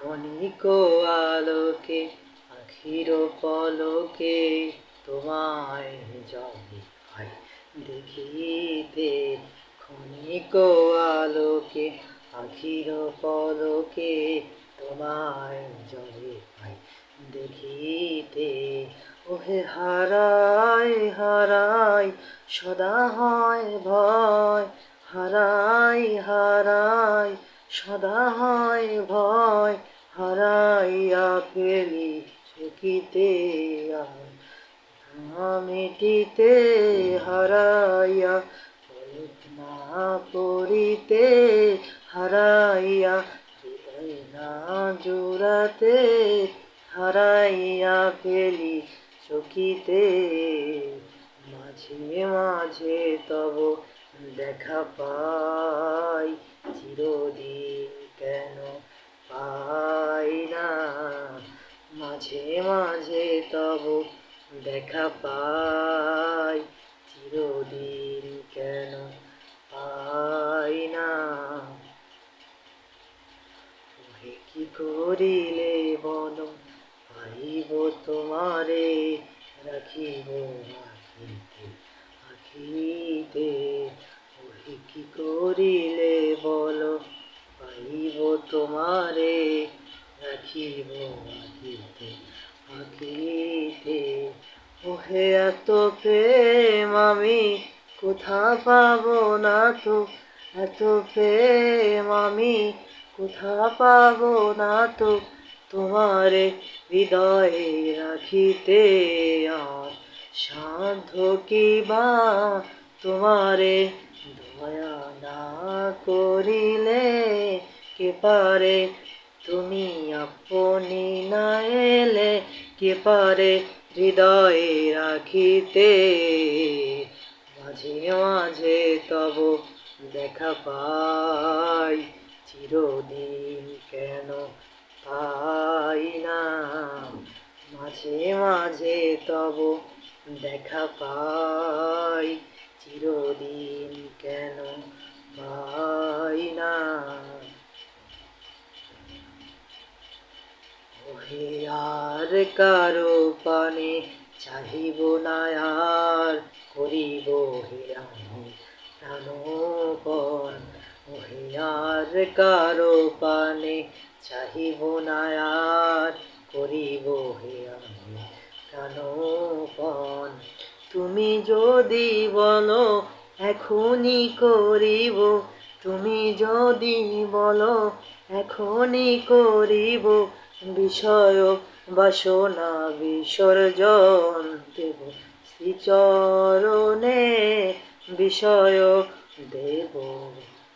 ক্ষণিক আলোকে আখির পলকে তোমায় জলে পাই দেখিতে। ক্ষণিক আলোকে আখির পলকে তোমায় জলে পাই দেখিতে। ওহে হারাই হারাই সদা হয় ভয়, হারাই হারাই সদা হয় ভয়, হারাইয়া ফেলি চকিতে মিটিতে, হারাইয়া পলক না পড়িতে, হারাইয়া হৃদয় না জোড়াতে, হারাইয়া ফেলি চকিতে। মাঝে মাঝে তব দেখা পাই, চিরদিন কেন পাই না। মাঝে মাঝে তব দেখা পাই, চিরদিন কেন পাই না। ওহে কি করিলে বলো পাইব তোমারে, রাখিব আখিতে আখিতে। ওহে কি করিলে বলো পাইব তোমারে, রাখিব আখিতে আখিতে। ওহে এত প্রেম আমি কোথা পাবো না তো, এত প্রেম আমি কোথা পাবো না তো, তোমারে হৃদয়ে রাখিতে। আর সাধ্য কি বা তোমারে দয়া না করিলে, কে পারে তুমি আপনি না এলে, কে পারে হৃদয়ে রাখিতে। মাঝে মাঝে তব দেখা পাই, চিরদিন কেন পাই না। মাঝে মাঝে তব দেখা পাই, চিরদিন কেন পাই না। ওহে আর কারো পানে চাহিব না, আর করিব হে আমি প্রাণপণ। ওহে আর কারো পানে চাহিব না, আর করিব হে আমি প্রাণপণ। তুমি যদি বলো এখনই করিব, তুমি যদি বলো এখনই করিব, বিষয় বাসনা বিসর্জন দেব শ্রীচরণে, বিষয় দেব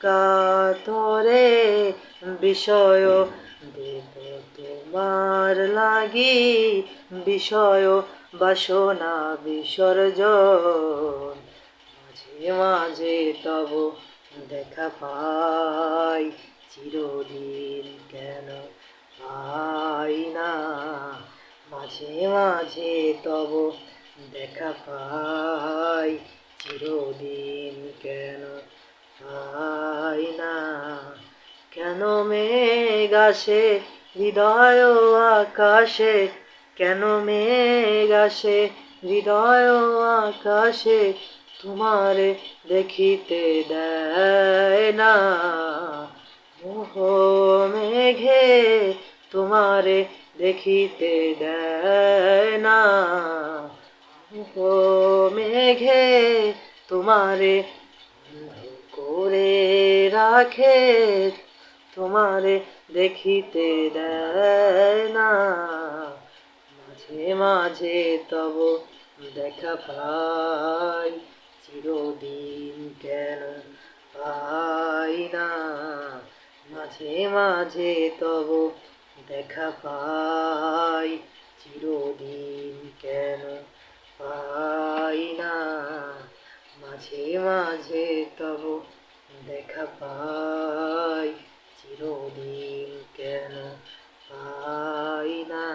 কাতরে, বিষয় দেব তোমার লাগি, বিষয় বাসনা বিসর্জন। মাঝে মাঝে তব দেখা পাই, চিরদিন কেন পাই না। মাঝে মাঝে তব দেখা পাই, চিরদিন কেন পাই না। কেন মেঘ আসে হৃদয় আকাশে, কেন মেঘ আসে হৃদয় আকাশে, তোমারে দেখিতে দেয় না। মোহ মেঘে তোমারে দেখিতে দেয় না, মোহ মেঘে তোমারে বন্ধ করে রাখে, তোমারে দেখিতে দেয় না। মাঝে মাঝে তব দেখা পাই, চিরদিন কেন পাই না। মাঝে মাঝে তব দেখা পাই, চিরদিন কেন পাই না। মাঝে মাঝে তব দেখা পাই, চিরদিন কেন পাই না।